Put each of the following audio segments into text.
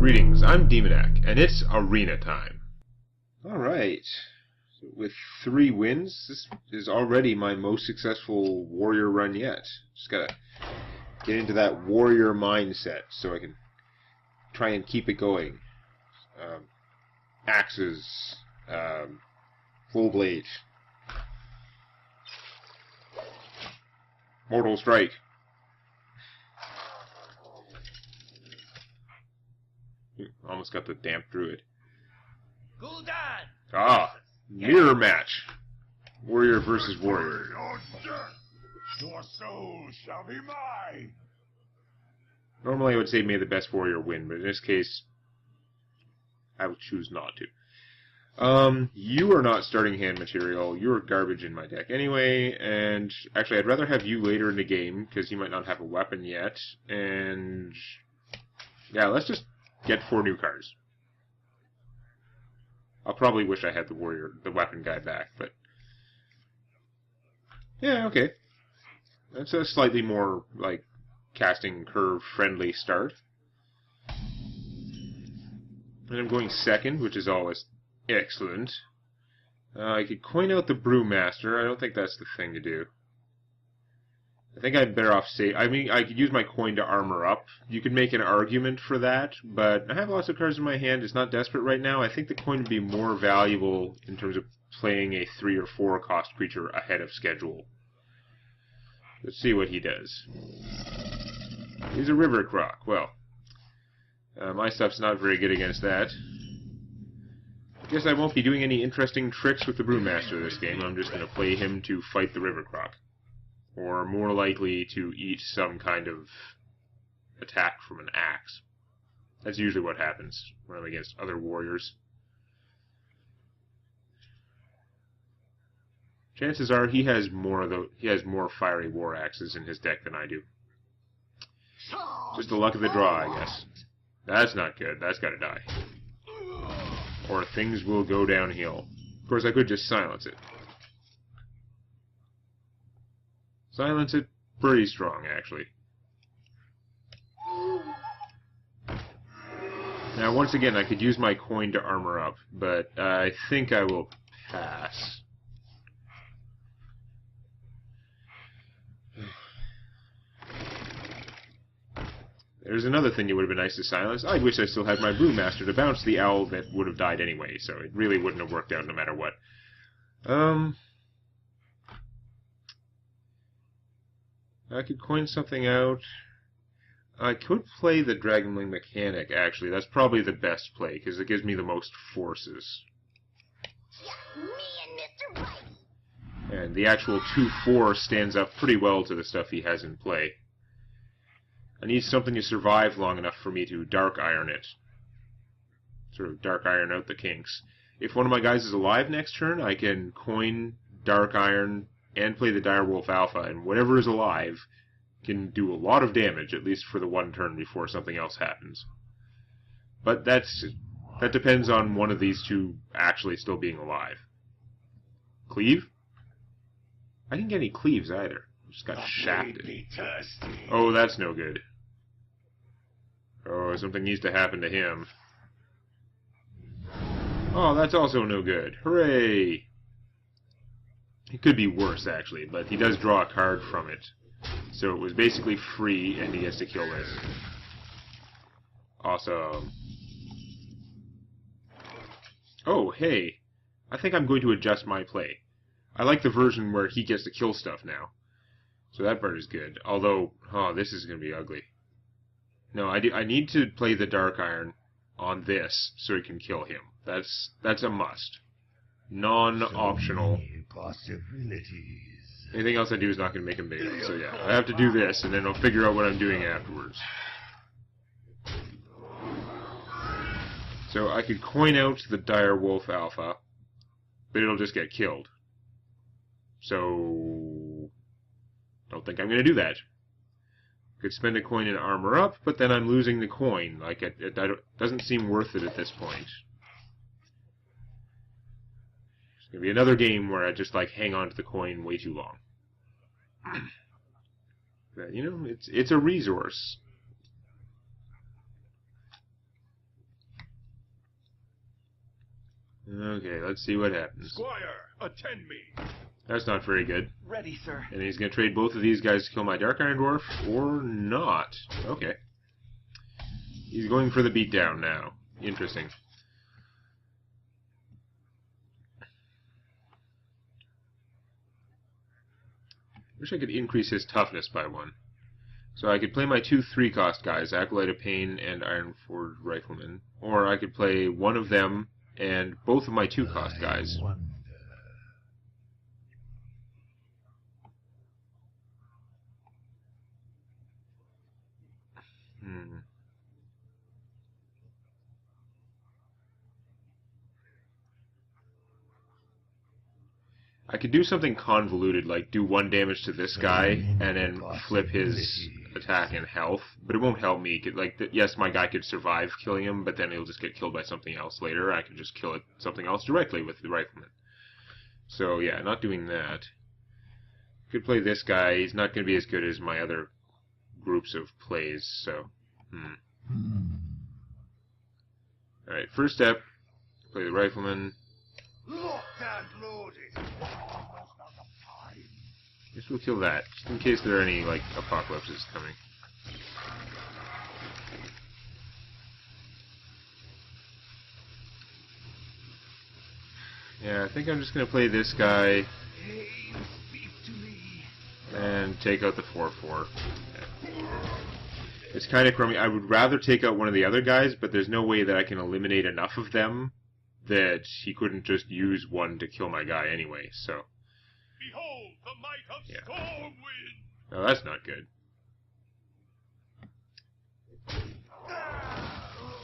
Greetings, I'm Demonac, and it's arena time. Alright, so with 3 wins, this is already my most successful warrior run yet. Just gotta get into that warrior mindset so I can try and keep it going. Axes, full blade, mortal strike. Almost got the damp druid. Gul'dan! Ah, mirror match. Warrior versus warrior. Your soul shall be mine! Normally I would say may the best warrior win, but in this case, I would choose not to. You are not starting hand material. You're garbage in my deck anyway, and actually I'd rather have you later in the game, because you might not have a weapon yet, and yeah, let's just get 4 new cards. I'll probably wish I had the weapon guy back, but yeah, okay. That's a slightly more, like, casting curve friendly start. And I'm going second, which is always excellent. I could coin out the Brewmaster. I don't think that's the thing to do. I think I'm better off I mean, I could use my coin to armor up. You could make an argument for that, but I have lots of cards in my hand. It's not desperate right now. I think the coin would be more valuable in terms of playing a 3 or 4 cost creature ahead of schedule. Let's see what he does. He's a River Croc. Well, my stuff's not very good against that. I guess I won't be doing any interesting tricks with the Brewmaster this game. I'm just going to play him to fight the River Croc. Or more likely to eat some kind of attack from an axe. That's usually what happens when I'm against other warriors. Chances are he has more fiery war axes in his deck than I do. Just the luck of the draw, I guess. That's not good. That's gotta die. Or things will go downhill. Of course, I could just silence it. Silence it pretty strong, actually. Now, once again, I could use my coin to armor up, but I think I will pass. There's another thing that would have been nice to silence. I wish I still had my Brewmaster to bounce the owl that would have died anyway, so it really wouldn't have worked out no matter what. I could coin something out. I could play the Dragonwing Mechanic, actually. That's probably the best play, because it gives me the most forces. Me and Mr. Right. And the actual 2/4 stands up pretty well to the stuff he has in play. I need something to survive long enough for me to Dark Iron it. Sort of Dark Iron out the kinks. If one of my guys is alive next turn, I can coin Dark Iron and play the Direwolf Alpha, and whatever is alive can do a lot of damage, at least for the 1 turn before something else happens. But that depends on one of these 2 actually still being alive. Cleave? I didn't get any cleaves either. I just got shafted. Oh, that's no good. Oh, something needs to happen to him. Oh, that's also no good. Hooray! It could be worse, actually, but he does draw a card from it. So it was basically free, and he gets to kill this. Awesome. Oh, hey. I think I'm going to adjust my play. I like the version where he gets to kill stuff now. So that part is good. Although, oh, this is going to be ugly. No, I need to play the Dark Iron on this so he can kill him. That's a must. Non-optional. Anything else I do is not going to make him big enough. So yeah, I have to do this, and then I'll figure out what I'm doing afterwards. So I could coin out the Direwolf Alpha, but it'll just get killed. So don't think I'm going to do that. I could spend a coin and armor up, but then I'm losing the coin. Like it doesn't seem worth it at this point. It's going to be another game where I just like hang on to the coin way too long. But, you know, it's a resource. Okay, let's see what happens. Squire, attend me. That's not very good. Ready, sir. And he's going to trade both of these guys to kill my Dark Iron Dwarf, or not. Okay. He's going for the beatdown now. Interesting. Wish I could increase his toughness by 1. So I could play my 2 3-cost guys, Acolyte of Pain and Ironforged Rifleman. Or I could play one of them and both of my 2-cost guys. I could do something convoluted, like do 1 damage to this guy, and then flip his attack and health, but it won't help me. Like, yes, my guy could survive killing him, but then he'll just get killed by something else later. I could just kill something else directly with the Rifleman. So, yeah, not doing that. Could play this guy. He's not going to be as good as my other groups of plays, so... Alright, first step, play the Rifleman. Locked and loaded. Guess we'll kill that, just in case there are any, like, apocalypses coming. Yeah, I think I'm just gonna play this guy and take out the 4/4. Yeah. It's kind of crummy. I would rather take out one of the other guys, but there's no way that I can eliminate enough of them that he couldn't just use one to kill my guy anyway, so... Behold the might of Stormwind! No, that's not good.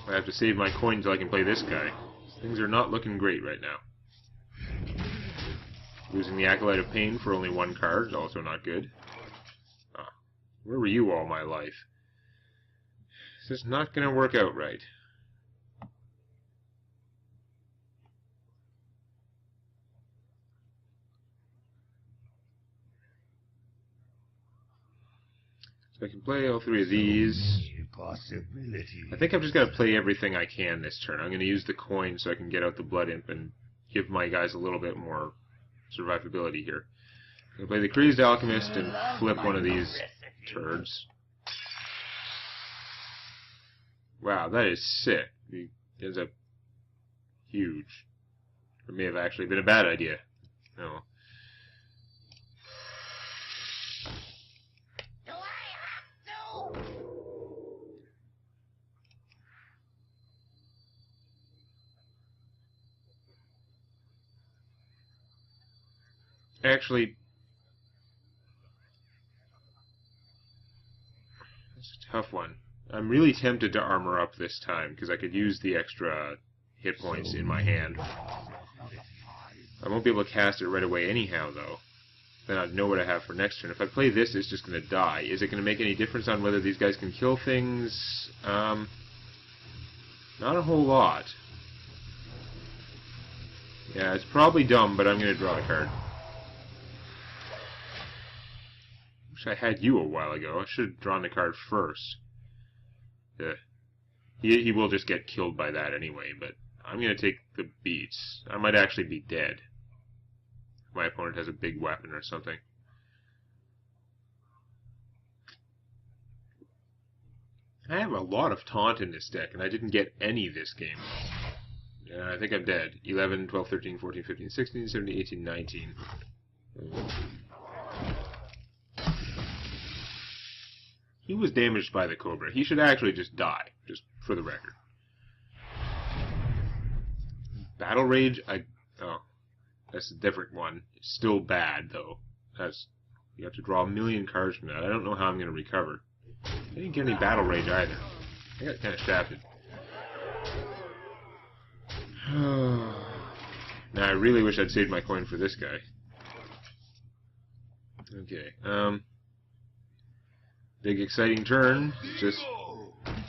I have to save my coin till I can play this guy. Things are not looking great right now. Losing the Acolyte of Pain for only 1 card is also not good. Ah, where were you all my life? This is not going to work out right. So I can play all 3 of these. I think I've just got to play everything I can this turn. I'm going to use the coin so I can get out the Blood Imp and give my guys a little bit more survivability here. I'm going to play the Crazed Alchemist and flip one of these turds. Wow, that is sick. He ends up huge. It may have actually been a bad idea. No. Do I have to? Actually, that's a tough one. I'm really tempted to armor up this time, because I could use the extra hit points in my hand. I won't be able to cast it right away anyhow, though. Then I'd know what I have for next turn. If I play this, it's just going to die. Is it going to make any difference on whether these guys can kill things? Not a whole lot. Yeah, it's probably dumb, but I'm going to draw a card. Wish I had you a while ago. I should have drawn the card first. He will just get killed by that anyway, but I'm going to take the beats. I might actually be dead. My opponent has a big weapon or something. I have a lot of taunt in this deck, and I didn't get any this game. I think I'm dead. 11, 12, 13, 14, 15, 16, 17, 18, 19. He was damaged by the Cobra. He should actually just die, just for the record. Battle Rage, oh, that's a different one. It's still bad, though. You have to draw 1,000,000 cards from that. I don't know how I'm going to recover. I didn't get any Battle Rage either. I got kind of shafted. Now, I really wish I'd saved my coin for this guy. Okay, big exciting turn. Just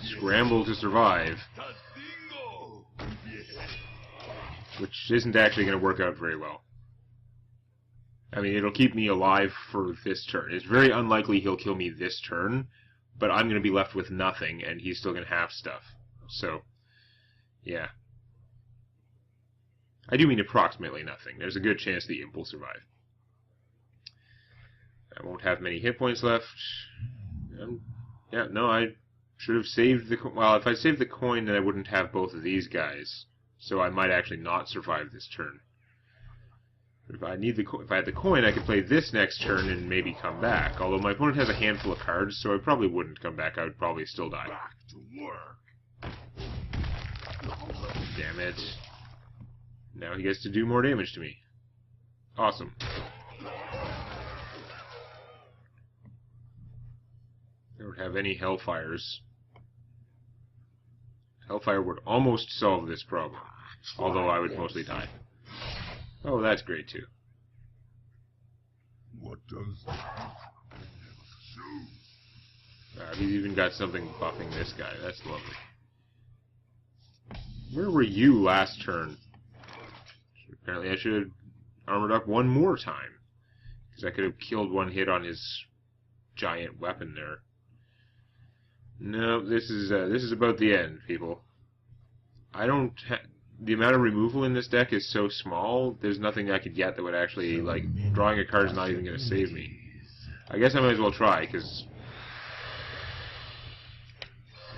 scramble to survive. Which isn't actually going to work out very well. I mean, it'll keep me alive for this turn. It's very unlikely he'll kill me this turn, but I'm going to be left with nothing, and he's still going to have stuff. So, yeah. I do mean approximately nothing. There's a good chance the imp will survive. I won't have many hit points left. Yeah, no, I should have saved the... Well, if I saved the coin, then I wouldn't have both of these guys. So I might actually not survive this turn. But if I had the coin, I could play this next turn and maybe come back. Although my opponent has a handful of cards, so I probably wouldn't come back. I would probably still die. Back to work. Damn it. Now he gets to do more damage to me. Awesome. I don't have any Hellfires. Hellfire would almost solve this problem. Although I would mostly die. Oh, that's great too. What does He's even got something buffing this guy. That's lovely. Where were you last turn? Apparently I should have armored up one more time. Because I could have killed one hit on his giant weapon there. No, this is about the end, people. I don't... The amount of removal in this deck is so small, there's nothing I could get that would actually, like, drawing a card is not even going to save me. I guess I might as well try, because...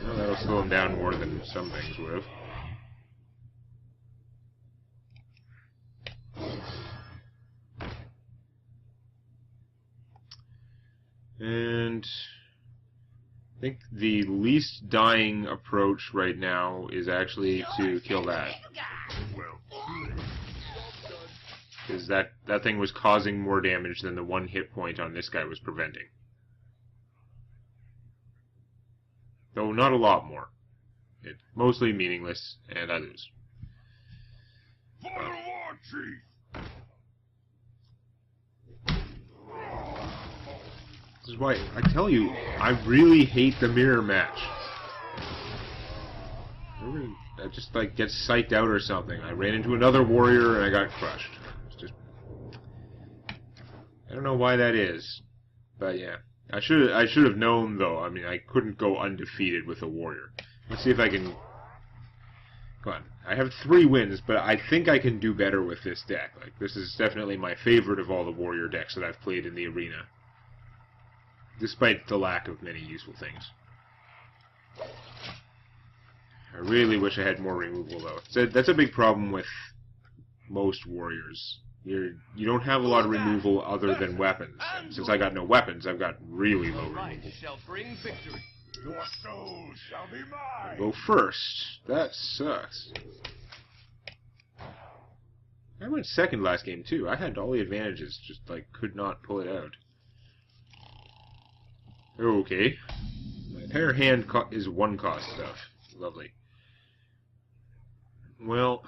Well, that'll slow him down more than some things would have. And... I think the least dying approach right now is actually to kill that. Because that thing was causing more damage than the one hit point on this guy was preventing. Though not a lot more. It's mostly meaningless, and I lose. For the war chief! This is why, I tell you, I really hate the mirror match. I just, like, get psyched out or something. I ran into another warrior and I got crushed. It's just... I don't know why that is. But yeah. I should have known, though. I mean, I couldn't go undefeated with a warrior. Let's see if I can... Come on. I have 3 wins, but I think I can do better with this deck. Like, this is definitely my favorite of all the warrior decks that I've played in the arena. Despite the lack of many useful things. I really wish I had more removal, though. So that's a big problem with most warriors. You don't have a lot of removal other than weapons. And since I got no weapons, I've got really low removal. Shall bring victory. Your soul shall be mine. Go first. That sucks. I went second last game, too. I had all the advantages, just, like, could not pull it out. Okay. My entire hand is 1 cost stuff. Lovely. Well...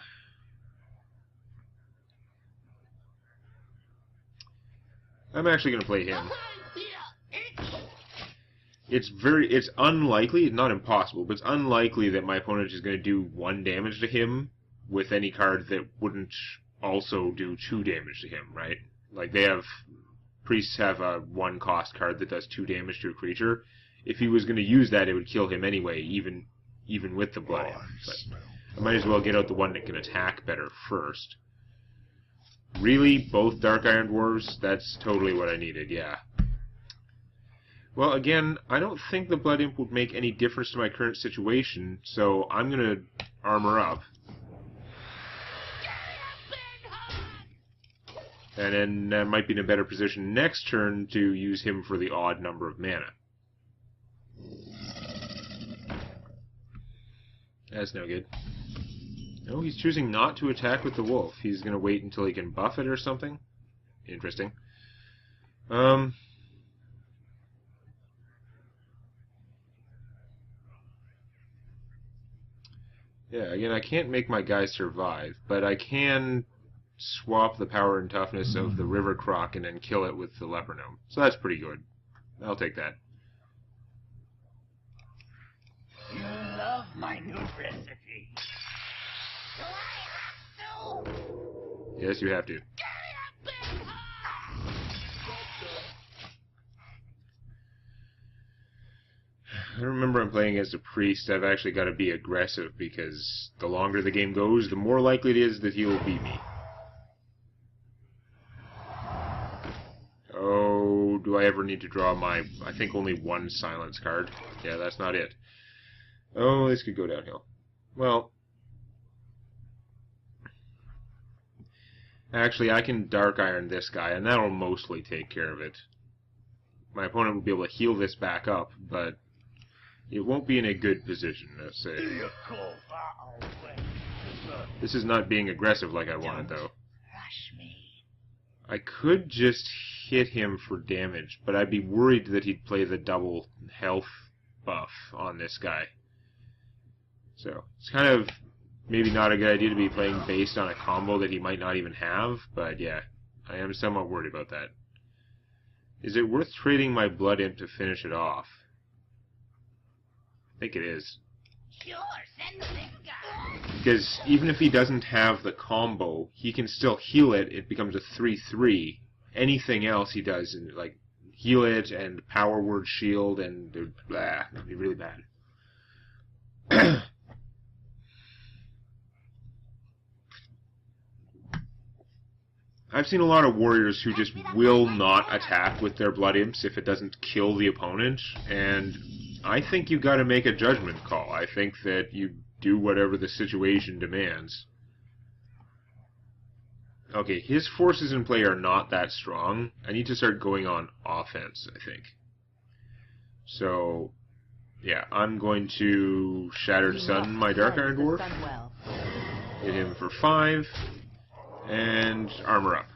I'm actually going to play him. It's unlikely, not impossible, but it's unlikely that my opponent is going to do 1 damage to him with any card that wouldn't also do 2 damage to him, right? Like, priests have a 1 cost card that does 2 damage to a creature. If he was going to use that, it would kill him anyway, even with the blood. But I might as well get out the one that can attack better first. Really? Both Dark Iron Dwarves? That's totally what I needed, yeah. Well, again, I don't think the Blood Imp would make any difference to my current situation, so I'm going to armor up. And then I might be in a better position next turn to use him for the odd number of mana. That's no good. No, he's choosing not to attack with the wolf. He's going to wait until he can buff it or something. Interesting. Yeah, again, I can't make my guy survive, but I can swap the power and toughness of the River Croc and then kill it with the Leper Gnome. So that's pretty good. I'll take that. You love my new recipe. Yes, you have to. I remember I'm playing as a priest. I've actually got to be aggressive because the longer the game goes, the more likely it is that he will beat me. Oh, do I ever need to draw my... I think only one silence card. Yeah, that's not it. Oh, this could go downhill. Well... Actually, I can Dark Iron this guy, and that'll mostly take care of it. My opponent will be able to heal this back up, but it won't be in a good position, let's say. This is not being aggressive like I wanted, though. I could just hit him for damage, but I'd be worried that he'd play the double health buff on this guy. So, it's kind of maybe not a good idea to be playing based on a combo that he might not even have, but yeah, I am somewhat worried about that. Is it worth trading my Blood Imp to finish it off? I think it is. Sure, send the big guy. Because even if he doesn't have the combo, he can still heal it. It becomes a 3/3. Anything else he does, like heal it and Power Word Shield, and blah, it'd be really bad. I've seen a lot of warriors who just will not attack with their Blood Imps if it doesn't kill the opponent, and I think you got to make a judgment call. I think that you do whatever the situation demands. Okay, his forces in play are not that strong. I need to start going on offense, I think. So, yeah, I'm going to Shattered Sun my Dark Iron Dwarf. Hit him for 5. And armor up.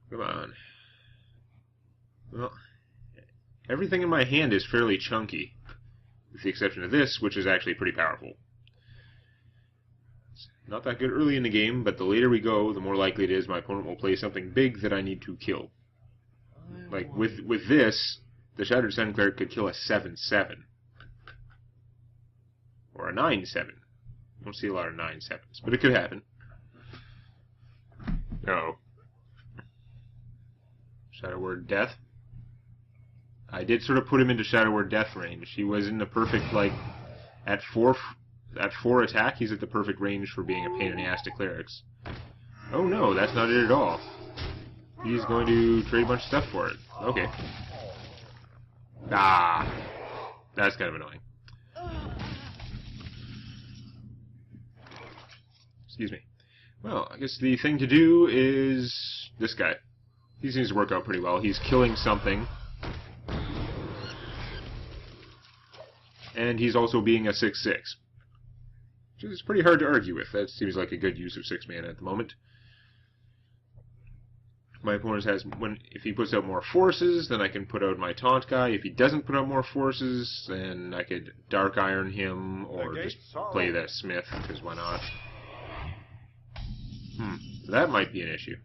Come on. Well, everything in my hand is fairly chunky, with the exception of this, which is actually pretty powerful. It's not that good early in the game, but the later we go, the more likely it is my opponent will play something big that I need to kill. Like, with this, the Shattered Sun Cleric could kill a 7/7. Or a 9/7. I don't see a lot of 9/7s, but it could happen. Uh-oh. Shadow Word Death. I did sort of put him into Shadow Word Death range. He was in the perfect, like, at 4 attack, he's at the perfect range for being a pain in the ass to clerics. Oh no, that's not it at all. He's going to trade a bunch of stuff for it. Okay. Ah, that's kind of annoying. Excuse me. Well, I guess the thing to do is this guy. He seems to work out pretty well. He's killing something. And he's also being a 6/6. Which is pretty hard to argue with. That seems like a good use of 6 mana at the moment. My opponent has, if he puts out more forces, then I can put out my taunt guy. If he doesn't put out more forces, then I could Dark Iron him, or just play that Smith, because why not? That might be an issue.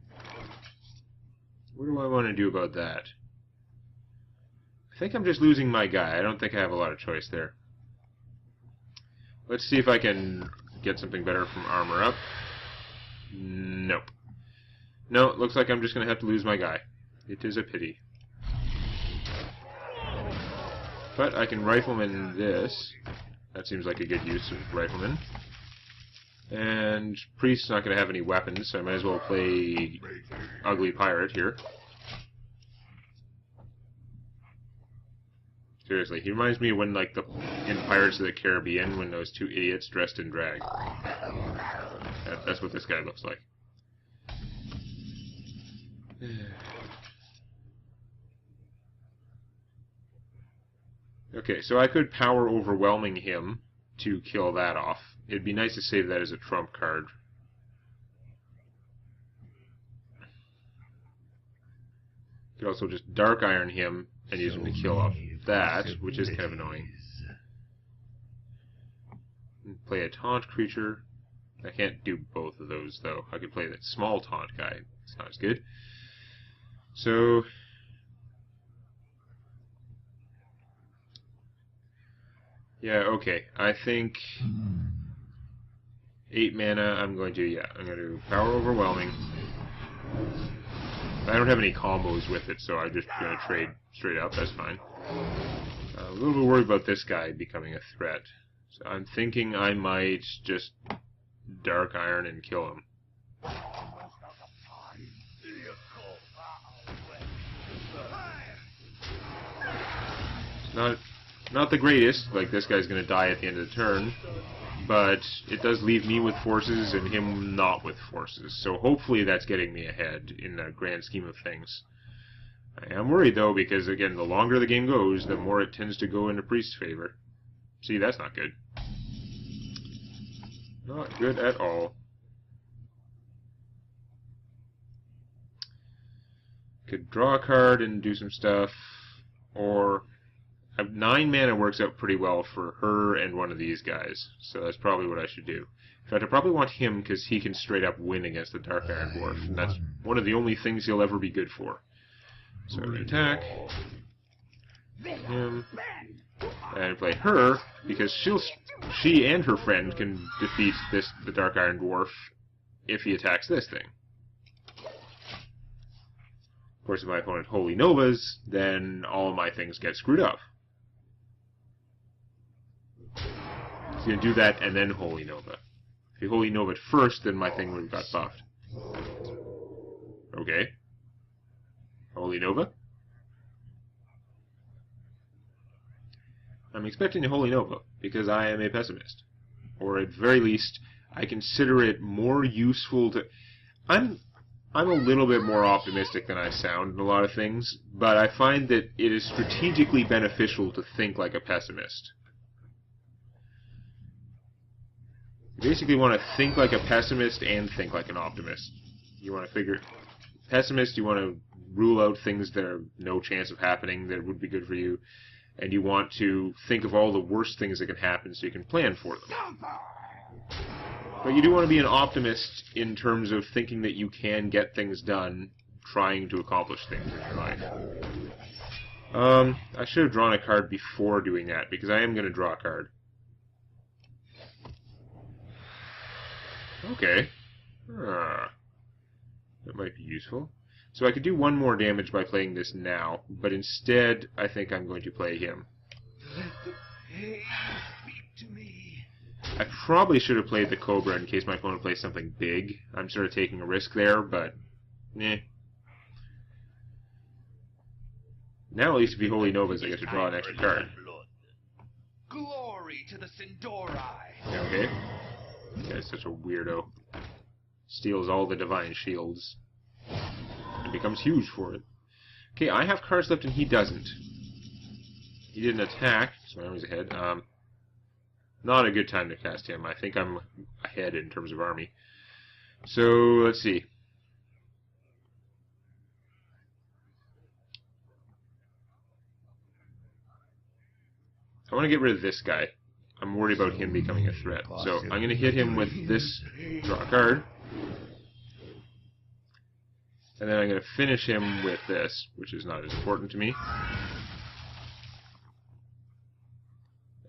What do I want to do about that? I think I'm just losing my guy. I don't think I have a lot of choice there. Let's see if I can get something better from armor up. Nope. No, it looks like I'm just going to have to lose my guy. It is a pity. But I can Rifleman this. That seems like a good use of Rifleman. And Priest's not going to have any weapons, so I might as well play Ugly Pirate here. Seriously, he reminds me of when, like, in Pirates of the Caribbean, when those two idiots dressed in drag. That's what this guy looks like. Okay, so I could Power Overwhelming him to kill that off. It'd be nice to save that as a trump card. Could also just Dark Iron him and use him to kill off that, which is kind of annoying. Play a taunt creature. I can't do both of those, though. I could play that small taunt guy. It's not as good. So... yeah, okay. I think 8 mana, I'm going to Power Overwhelming. I don't have any combos with it, so I'm just going to trade straight up. That's fine. A little bit worried about this guy becoming a threat. So I'm thinking I might just Dark Iron and kill him. It's not the greatest, like this guy's going to die at the end of the turn, but it does leave me with forces and him not with forces. So hopefully that's getting me ahead in the grand scheme of things. I am worried though, because again, the longer the game goes, the more it tends to go into Priest's favor. See, that's not good. Not good at all. Could draw a card and do some stuff, or 9 mana works out pretty well for her and one of these guys, so that's probably what I should do. In fact, I probably want him because he can straight up win against the Dark Iron Dwarf, and that's one of the only things he'll ever be good for. So I'm going to attack him and play her because she and her friend can defeat the Dark Iron Dwarf if he attacks this thing. Of course, if my opponent Holy Novas, then all of my things get screwed up. He's going to do that and then Holy Nova. If he Holy Nova first, then my thing would have got buffed. Okay. Holy Nova. I'm expecting a Holy Nova because I am a pessimist. Or at very least, I consider it more useful to... I'm a little bit more optimistic than I sound in a lot of things, but I find that it is strategically beneficial to think like a pessimist. You basically want to think like a pessimist and think like an optimist. You want to figure... Pessimist, you want to rule out things that are no chance of happening that would be good for you, and you want to think of all the worst things that can happen so you can plan for them. But you do want to be an optimist in terms of thinking that you can get things done, trying to accomplish things in your life. I should have drawn a card before doing that, because I am going to draw a card. Okay. That might be useful. So I could do 1 more damage by playing this now, but instead I think I'm going to play him. I probably should have played the Cobra in case my opponent plays something big. I'm sort of taking a risk there, but eh. Now at least if he Holy Novas, I get to draw an extra card. Glory to the Sindorai. Okay. Guy's such a weirdo. Steals all the Divine Shields. And becomes huge for it. Okay, I have cards left and he doesn't. He didn't attack, so my army's ahead. Not a good time to cast him. I think I'm ahead in terms of army. So, let's see. I want to get rid of this guy. I'm worried about him becoming a threat. So, I'm going to hit him with this draw card. And then I'm going to finish him with this, which is not as important to me.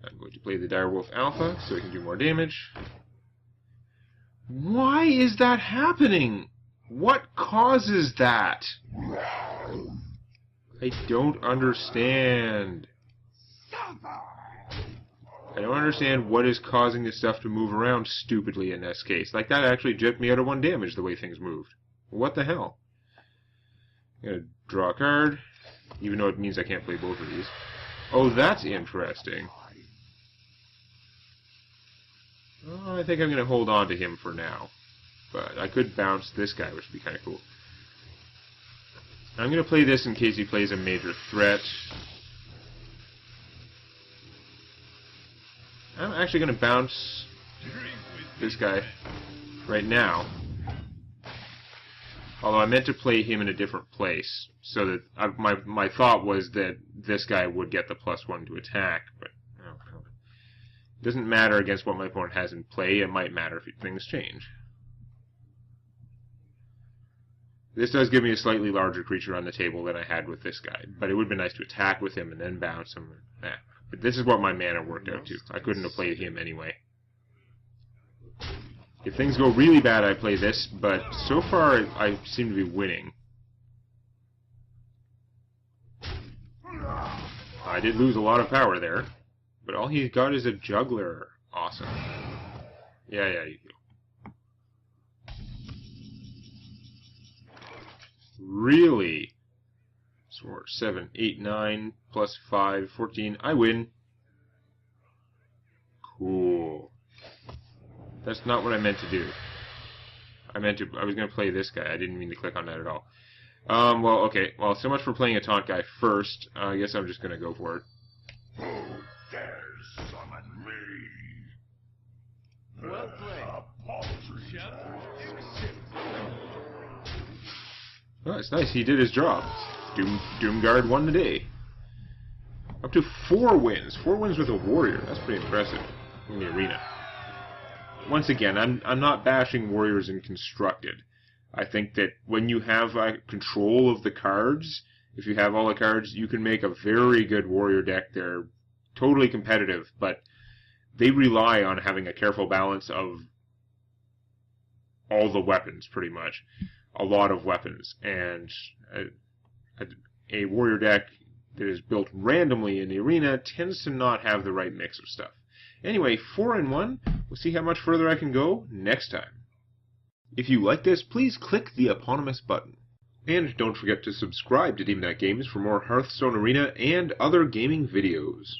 I'm going to play the Direwolf Alpha so he can do more damage. Why is that happening? What causes that? I don't understand. I don't understand what is causing this stuff to move around stupidly in this case. Like, that actually jipped me out of 1 damage the way things moved. What the hell? I'm going to draw a card, even though it means I can't play both of these. Oh, that's interesting. Oh, I think I'm going to hold on to him for now. But I could bounce this guy, which would be kind of cool. I'm going to play this in case he plays a major threat. I'm actually going to bounce this guy right now. Although I meant to play him in a different place, so that my thought was that this guy would get the +1 to attack, but oh, well. It doesn't matter against what my opponent has in play. It might matter if things change. This does give me a slightly larger creature on the table than I had with this guy, but it would be nice to attack with him and then bounce him. But this is what my mana worked out to. I couldn't have played him anyway. If things go really bad, I play this, but so far I seem to be winning. I did lose a lot of power there, but all he's got is a juggler. Awesome. Yeah, you go. Really? So we're 7, 8, 9, plus 5, 14. I win. Cool. That's not what I meant to do. I was going to play this guy. I didn't mean to click on that at all. Well, okay. Well, so much for playing a taunt guy first. I guess I'm just going to go for it. Who dares summon me? Well played. A paltry Oh, it's nice. He did his job. Doomguard won the day. Up to 4 wins. 4 wins with a warrior. That's pretty impressive in the arena. Once again, I'm not bashing warriors in constructed. I think that when you have control of the cards, if you have all the cards, you can make a very good warrior deck. They're totally competitive, but they rely on having a careful balance of all the weapons, pretty much. A lot of weapons. And a warrior deck that is built randomly in the arena tends to not have the right mix of stuff. Anyway, 4-1. We'll see how much further I can go next time. If you like this, please click the eponymous button. And don't forget to subscribe to Demonac Games for more Hearthstone Arena and other gaming videos.